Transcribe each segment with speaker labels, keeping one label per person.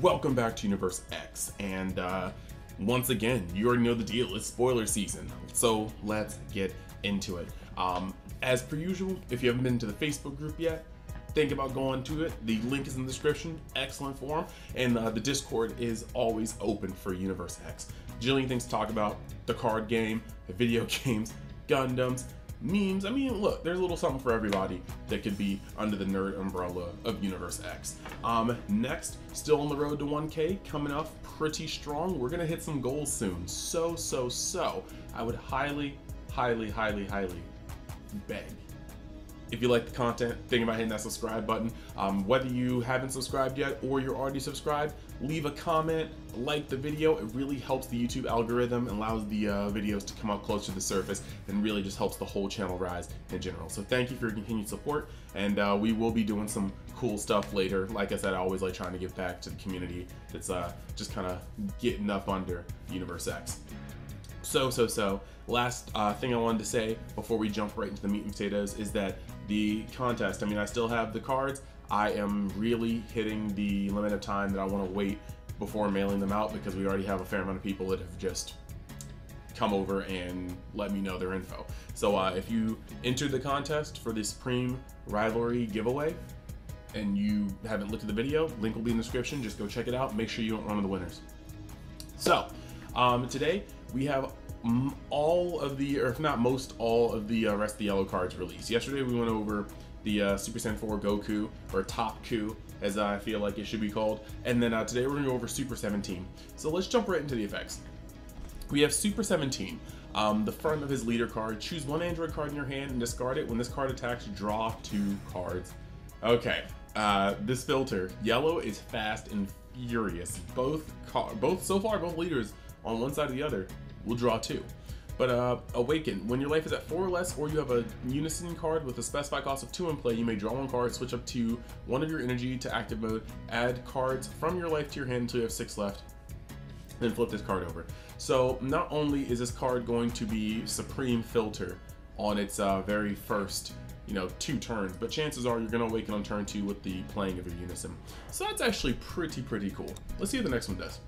Speaker 1: Welcome back to Universe X, and once again, you already know the deal, it's spoiler season, so let's get into it. As per usual, if you haven't been to the Facebook group yet, think about going to it. The link is in the description, excellent forum, and the Discord is always open for Universe X. Jillian things to talk about, the card game, the video games, Gundams, memes. I mean, look, there's a little something for everybody that could be under the nerd umbrella of Universe X. Next, still on the road to 1K, coming up pretty strong. We're gonna hit some goals soon. So I would highly beg, if you like the content, think about hitting that subscribe button. Whether you haven't subscribed yet or you're already subscribed, leave a comment, like the video. It really helps the YouTube algorithm and allows the videos to come up close to the surface, and really just helps the whole channel rise in general. So thank you for your continued support, and we will be doing some cool stuff later. Like I said, I always like trying to give back to the community that's just kind of getting up under Universe X. Last thing I wanted to say before we jump right into the meat and potatoes is that the contest, I mean, I still have the cards. I am really hitting the limit of time that I want to wait before mailing them out, because we already have a fair amount of people that have just come over and let me know their info. So if you entered the contest for the Supreme Rivalry giveaway and you haven't looked at the video, link will be in the description. Just go check it out. Make sure you aren't one of the winners. So today we have all of the, or if not most all of the rest of the yellow cards released. Yesterday we went over the Super Saiyan 4 Goku, or Top Ku as I feel like it should be called, and then today we're going to go over Super 17. So let's jump right into the effects. We have Super 17, the front of his leader card. Choose one android card in your hand and discard it. When this card attacks, draw 2 cards. Okay, this filter, yellow is fast and furious. Both so far, both leaders on one side or the other will draw 2. But Awaken, when your life is at 4 or less, or you have a unison card with a specified cost of 2 in play, you may draw 1 card, switch up to 1 of your energy to active mode, add cards from your life to your hand until you have 6 left, then flip this card over. So not only is this card going to be Supreme Filter on its very first 2 turns, but chances are you're going to awaken on turn 2 with the playing of your unison. So that's actually pretty cool. Let's see what the next one does.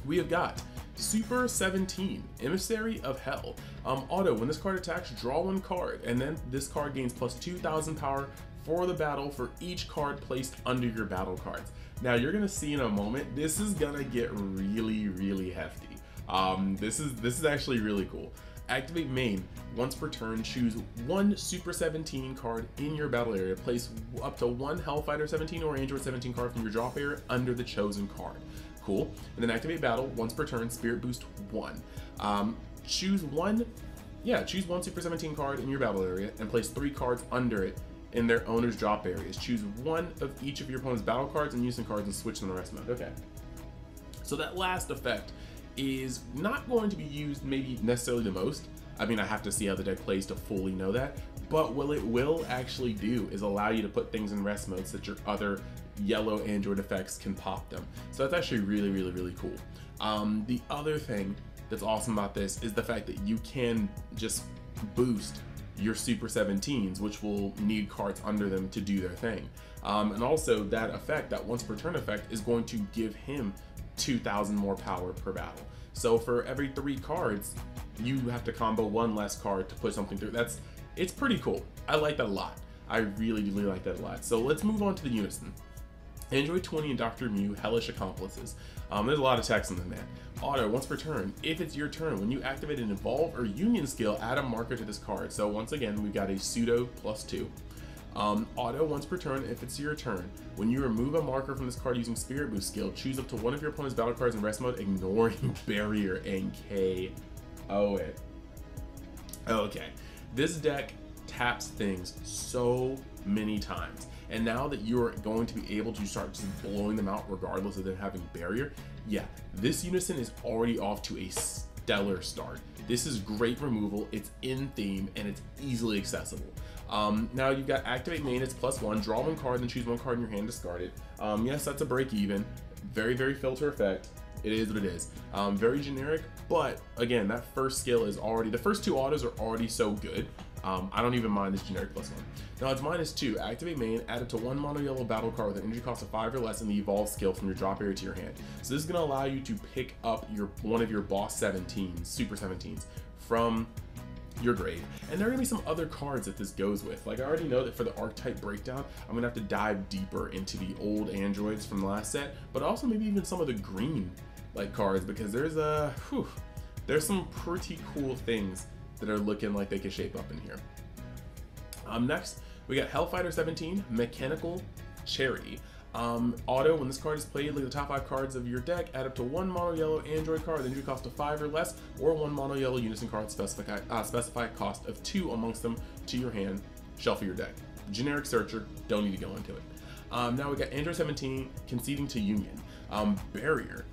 Speaker 1: We have got Super 17, Emissary of Hell. Auto, when this card attacks, draw 1 card, and then this card gains plus 2,000 power for the battle for each card placed under your battle cards. Now you're gonna see in a moment, this is gonna get really hefty. This is actually really cool. Activate main. Once per turn, choose 1 Super 17 card in your battle area. Place up to 1 Hellfighter 17 or Android 17 card from your drop area under the chosen card. Cool. And then activate battle. Once per turn, Spirit Boost 1. Choose one Super 17 card in your battle area and place 3 cards under it in their owner's drop areas. Choose 1 of each of your opponent's battle cards and unison cards and switch them to rest mode. Okay. So that last effect is not going to be used maybe necessarily the most. I mean, I have to see how the deck plays to fully know that, but what it will actually do is allow you to put things in rest mode so that your other yellow android effects can pop them. So that's actually really cool. The other thing that's awesome about this is the fact that you can just boost your Super 17s, which will need cards under them to do their thing. And also that effect, that once per turn effect, is going to give him 2,000 more power per battle. So for every 3 cards, you have to combo 1 less card to put something through. It's pretty cool. I like that a lot. I really like that a lot. So let's move on to the unison. Android 20 and Dr. Mew, Hellish Accomplices. There's a lot of text in them, man. Auto, once per turn. If it's your turn, when you activate an Evolve or Union skill, add a marker to this card. So once again, we've got a pseudo +2. Auto, once per turn. If it's your turn, when you remove a marker from this card using Spirit Boost skill, choose up to 1 of your opponent's battle cards in rest mode, ignoring barrier and KO it. Okay, this deck taps things so many times, and now that you're going to be able to start just blowing them out regardless of them having barrier, yeah, this unison is already off to a stellar start. This is great removal, it's in theme, and it's easily accessible. Now you've got activate main, it's +1, draw 1 card, then choose 1 card in your hand, discard it. Yes, that's a break even. Very filter effect. It is what it is. Very generic, but again, that first skill is already, the first 2 autos are already so good. I don't even mind this generic +1. Now it's -2. Activate main, add it to 1 mono yellow battle card with an energy cost of 5 or less in the evolve skill from your drop area to your hand. So this is going to allow you to pick up one of your boss 17s, super 17s, from your grade. And there are going to be some other cards that this goes with. Like I already know that for the archetype breakdown, I'm going to have to dive deeper into the old androids from the last set, but also maybe even some of the green like cards, because there's some pretty cool things that are looking like they could shape up in here. Next, we got Hellfighter 17, Mechanical Charity. Auto, when this card is played, look at the top 5 cards of your deck, add up to 1 mono yellow android card with energy cost of 5 or less, or 1 mono yellow unison card specify cost of 2 amongst them to your hand, shuffle your deck. Generic searcher, don't need to go into it. Now we got Android 17, Conceding to Union. Barrier.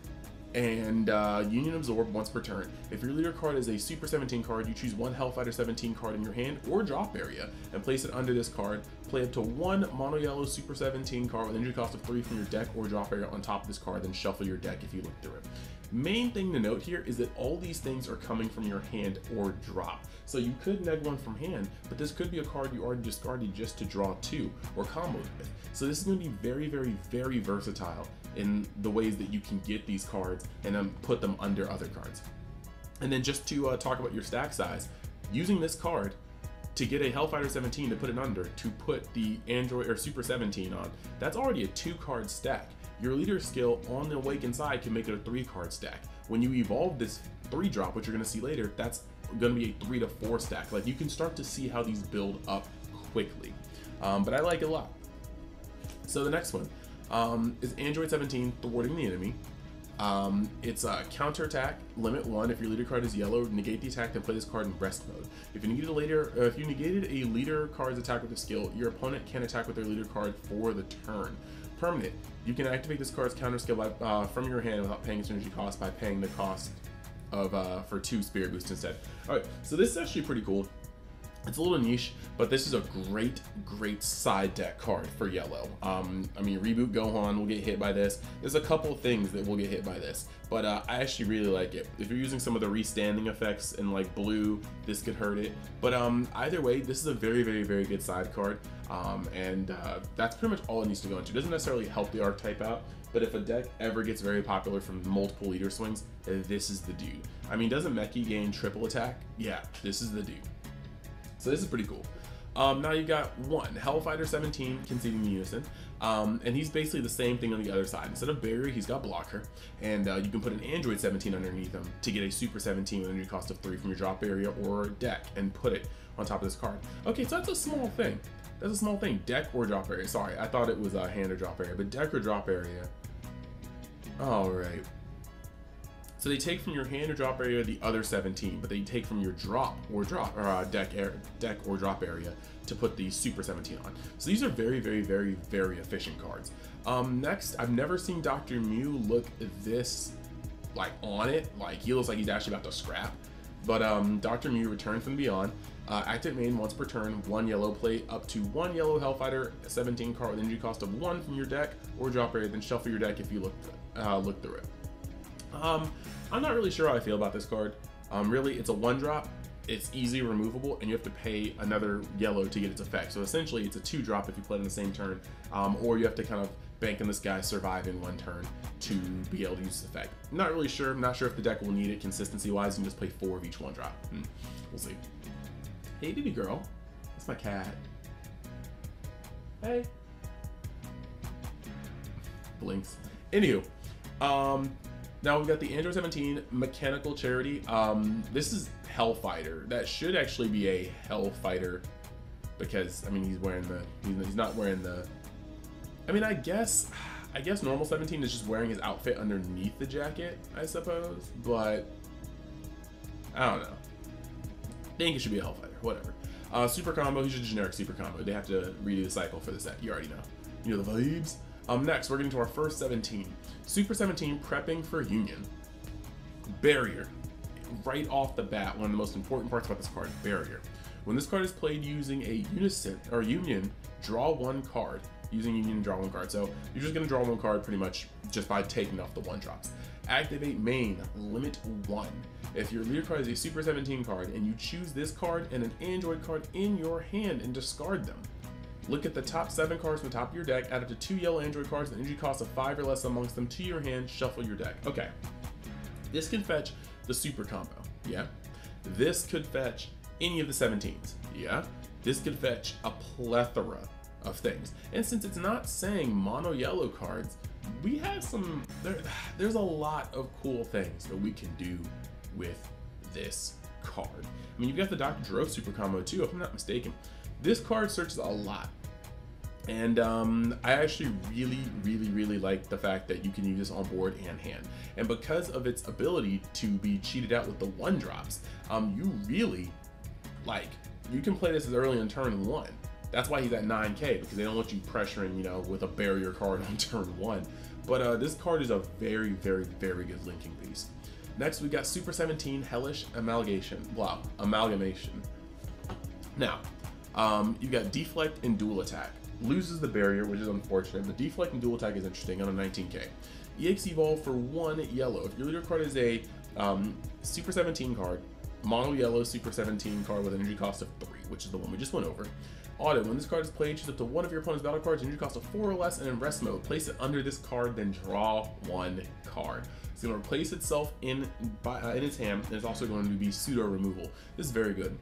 Speaker 1: And Union Absorb once per turn. If your leader card is a Super 17 card, you choose 1 Hellfighter 17 card in your hand or drop area and place it under this card. Play up to 1 mono yellow Super 17 card with energy cost of 3 from your deck or drop area on top of this card, then shuffle your deck if you look through it. Main thing to note here is that all these things are coming from your hand or drop. So you could neg 1 from hand, but this could be a card you already discarded just to draw 2 or combo with. So this is going to be very, very, very versatile in the ways that you can get these cards and then put them under other cards. And then just to talk about your stack size, using this card to get a Hellfighter 17 to put it under, to put the Android or Super 17 on, that's already a 2-card stack. Your leader skill on the Awakened side can make it a 3-card stack. When you evolve this 3-drop, which you're going to see later, that's going to be a 3 to 4 stack. Like, you can start to see how these build up quickly, but I like it a lot. So the next one is Android 17, Thwarting the Enemy. It's a counterattack, limit 1. If your leader card is yellow, negate the attack, then play this card in rest mode. If you negated a leader card's attack with a skill, your opponent can attack with their leader card for the turn. Permanent. You can activate this card's counter skill from your hand without paying its energy cost by paying the cost of for 2 spirit boost instead. Alright, so this is actually pretty cool. It's a little niche, but this is a great side deck card for yellow. I mean, Reboot Gohan will get hit by this. There's a couple of things that will get hit by this, but I actually really like it. If you're using some of the restanding effects in like blue, this could hurt it. But either way, this is a very good side card, and that's pretty much all it needs to go into. It doesn't necessarily help the archetype out, but if a deck ever gets very popular from multiple leader swings, this is the dude. I mean, doesn't Meki gain triple attack? Yeah, this is the dude. So this is pretty cool. Now you've got 1 Hellfighter 17, Conceding the Unison, and he's basically the same thing on the other side. Instead of Barrier, he's got Blocker, and you can put an Android 17 underneath him to get a Super 17 with an energy cost of 3 from your drop area or deck, and put it on top of this card. Okay, so that's a small thing. That's a small thing. Deck or drop area. Sorry, I thought it was a hand or drop area, but deck or drop area. All right. So they take from your hand or drop area the other 17, but they take from your deck or drop area to put the Super 17 on. So these are very efficient cards. Next, I've never seen Dr. Mew look this like on it. Like, he looks like he's actually about to scrap. But Dr. Mew, Return from Beyond. Activate main once per turn, 1 yellow, play up to 1 yellow Hellfighter 17 card with energy cost of 1 from your deck or drop area, then shuffle your deck if you look through it. I'm not really sure how I feel about this card. Really, it's a 1-drop, it's easy removable, and you have to pay another yellow to get its effect. So essentially, it's a 2-drop if you play it in the same turn, or you have to kind of bank on this guy surviving 1 turn to be able to use this effect. Not really sure. I'm not sure if the deck will need it consistency-wise. You can just play 4 of each 1-drop. We'll see. Hey, baby girl. That's my cat. Hey. Blinks. Anywho, now we've got the Android 17 Mechanical Charity. This is Hellfighter. That should actually be a Hellfighter, because I mean he's not wearing the. I mean, I guess normal 17 is just wearing his outfit underneath the jacket, I suppose, but I don't know. I think it should be a Hellfighter. Whatever. Super combo. He's just a generic super combo. They have to redo the cycle for the set. You already know. You know the vibes. Next, we're getting to our first 17. Super 17, Prepping for Union. Barrier. Right off the bat, one of the most important parts about this card, Barrier. When this card is played using a Union, draw 1 card. Using Union, draw 1 card. So you're just going to draw 1 card pretty much just by taking off the 1-drops. Activate main, limit 1. If your leader card is a Super 17 card and you choose this card and an Android card in your hand and discard them, look at the top 7 cards from the top of your deck, add up to 2 yellow Android cards, an energy cost of 5 or less amongst them to your hand, shuffle your deck. Okay, this can fetch the super combo, yeah? This could fetch any of the 17s, yeah? This could fetch a plethora of things. And since it's not saying mono yellow cards, we have some, there's a lot of cool things that we can do with this card. I mean, you've got the Dr. Drove super combo too, if I'm not mistaken. This card searches a lot. And I actually really like the fact that you can use this on board and hand. And because of its ability to be cheated out with the 1-drops, you really, like, you can play this as early in turn 1. That's why he's at 9k, because they don't want you pressuring, you know, with a barrier card on turn 1. But this card is a very good linking piece. Next, we got Super 17 Hellish Amalgamation. Now, you got Deflect and Dual Attack. Loses the barrier, which is unfortunate, but Deflect and Dual Attack is interesting on a 19k. EX Evolve for 1 yellow. If your leader card is a Super 17 card, mono yellow Super 17 card with an energy cost of 3, which is the one we just went over. Auto, when this card is played, choose up to one of your opponent's battle cards, energy cost of 4 or less, and in rest mode, place it under this card, then draw 1 card. It's going to replace itself in its hand, and it's also going to be pseudo removal. This is very good.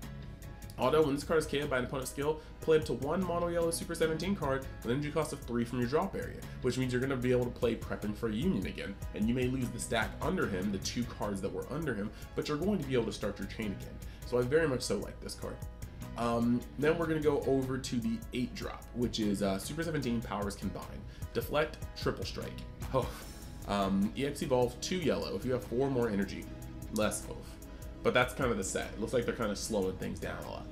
Speaker 1: Auto, when this card is KO'd by an opponent's skill, play up to 1 mono yellow Super 17 card with an energy cost of 3 from your drop area, which means you're going to be able to play Prepping for Union again, and you may lose the stack under him, the 2 cards that were under him, but you're going to be able to start your chain again. So I very much so like this card. Then we're going to go over to the 8-drop, which is Super 17 Powers Combined. Deflect, Triple Strike. Oh. EX Evolve 2 yellow if you have 4 more energy, less oof. But that's kind of the set. It looks like they're kind of slowing things down a lot.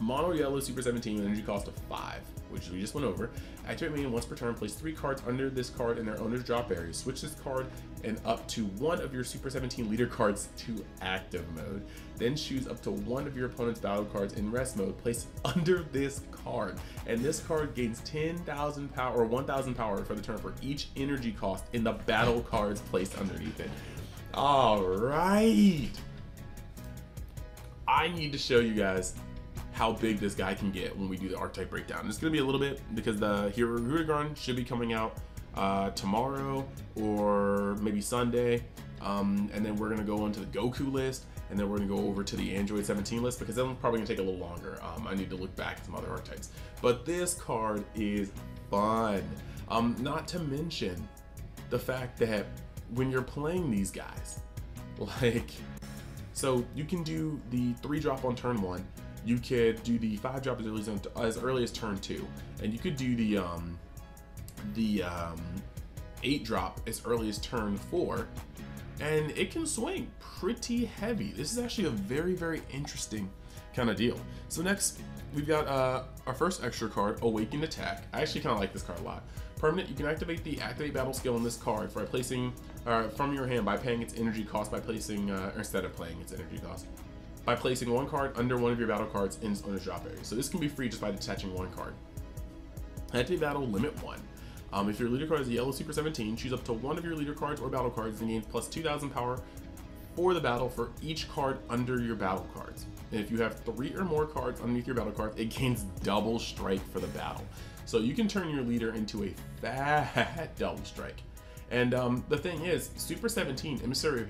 Speaker 1: Mono yellow Super 17 with energy cost of 5, which we just went over. Activate minion once per turn, place 3 cards under this card in their owner's drop area. Switch this card and up to 1 of your Super 17 leader cards to active mode. Then choose up to 1 of your opponent's battle cards in rest mode, place under this card. And this card gains 10,000 power or 1,000 power for the turn for each energy cost in the battle cards placed underneath it. All right. I need to show you guys how big this guy can get when we do the archetype breakdown. It's going to be a little bit because the Hierogram should be coming out tomorrow or maybe Sunday. And then we're going to go into the Goku list, and then we're going to go over to the Android 17 list because that's probably going to take a little longer. I need to look back at some other archetypes. But this card is fun. Not to mention the fact that when you're playing these guys, like... So you can do the 3-drop on turn 1. You could do the 5-drop as early as turn 2, and you could do the 8-drop as early as turn 4, and it can swing pretty heavy. This is actually a very interesting kind of deal. So next we've got our first extra card, Awakened Attack. I actually kind of like this card a lot. Permanent, you can activate the Activate Battle skill on this card by placing from your hand by paying its energy cost by placing, or instead of playing its energy cost, by placing 1 card under 1 of your battle cards in its owner's drop area. So this can be free just by detaching 1 card. Activate Battle, limit 1. If your leader card is a yellow Super 17, choose up to 1 of your leader cards or battle cards and gain plus 2,000 power for the battle for each card under your battle cards. And if you have 3 or more cards underneath your battle cards, it gains double strike for the battle. So you can turn your leader into a fat double strike. And the thing is, Super 17, Emissary of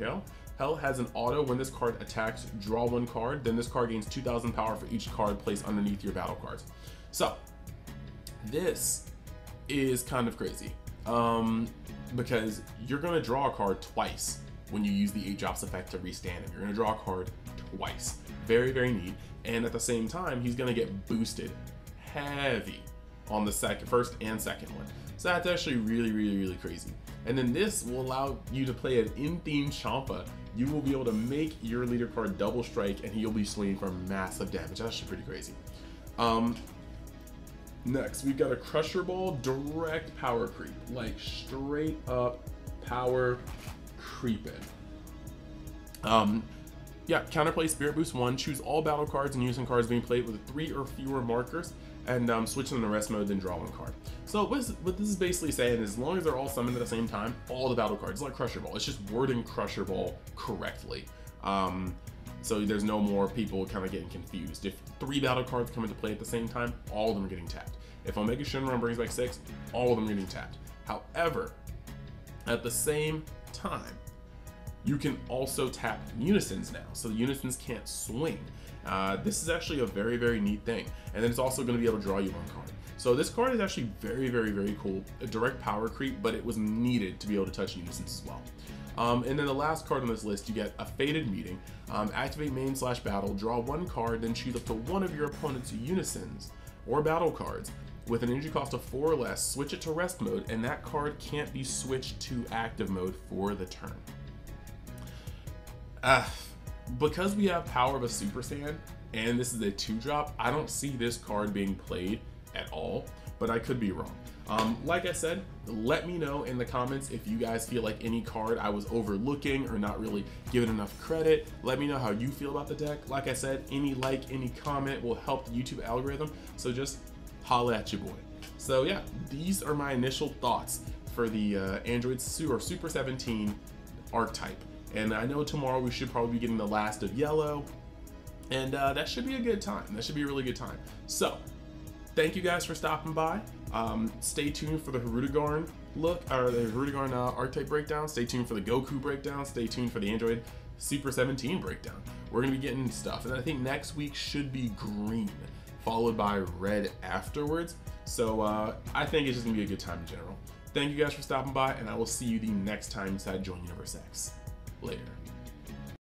Speaker 1: Hell has an auto when this card attacks, draw 1 card, then this card gains 2,000 power for each card placed underneath your battle cards. So this is kind of crazy because you're going to draw a card twice when you use the 8-drops effect to restand him. You're going to draw a card twice. Very neat. And at the same time, he's going to get boosted heavy on the first and second one. So that's actually really crazy. And then this will allow you to play an in-theme Champa. You will be able to make your leader card double strike and he'll be swinging for massive damage. That's actually pretty crazy. Next, we've got a Crusher Ball direct power creep, like straight up power creeping. Yeah, counterplay Spirit Boost 1, choose all battle cards and using cards being played with 3 or fewer markers, and switch them to rest mode, then draw 1 card. So what this is basically saying is as long as they're all summoned at the same time, all the battle cards, like Crusher Ball, it's just wording Crusher Ball correctly. So there's no more people kind of getting confused. If 3 battle cards come into play at the same time, all of them are getting tapped. If Omega Shenron brings back 6, all of them are getting tapped. However, at the same time, you can also tap unisons now, so the unisons can't swing. This is actually a very, very neat thing. And then it's also going to be able to draw you one card. So this card is actually very, very, very cool. A direct power creep, but it was needed to be able to touch unisons as well. And then the last card on this list, you get a Fated Meeting. Activate main/battle, draw one card, then choose up to one of your opponent's unisons or battle cards. With an energy cost of 4 or less, switch it to rest mode, and that card can't be switched to active mode for the turn. Because we have Power of a Super Saiyan, and this is a 2-drop, I don't see this card being played at all, but I could be wrong. Like I said, let me know in the comments if you guys feel like any card I was overlooking or not really giving enough credit. Let me know how you feel about the deck. Like I said, any like, any comment will help the YouTube algorithm, so just holla at your boy. So yeah, these are my initial thoughts for the Android Super 17 archetype. And I know tomorrow we should probably be getting the last of Yellow, and that should be a good time. That should be a really good time. So thank you guys for stopping by. Stay tuned for the Hirudegarn archetype breakdown. Stay tuned for the Goku breakdown. Stay tuned for the Android Super 17 breakdown. We're gonna be getting stuff, and I think next week should be green, followed by red afterwards. So I think it's just gonna be a good time in general. Thank you guys for stopping by, and I will see you the next time inside Join Universe X. Later.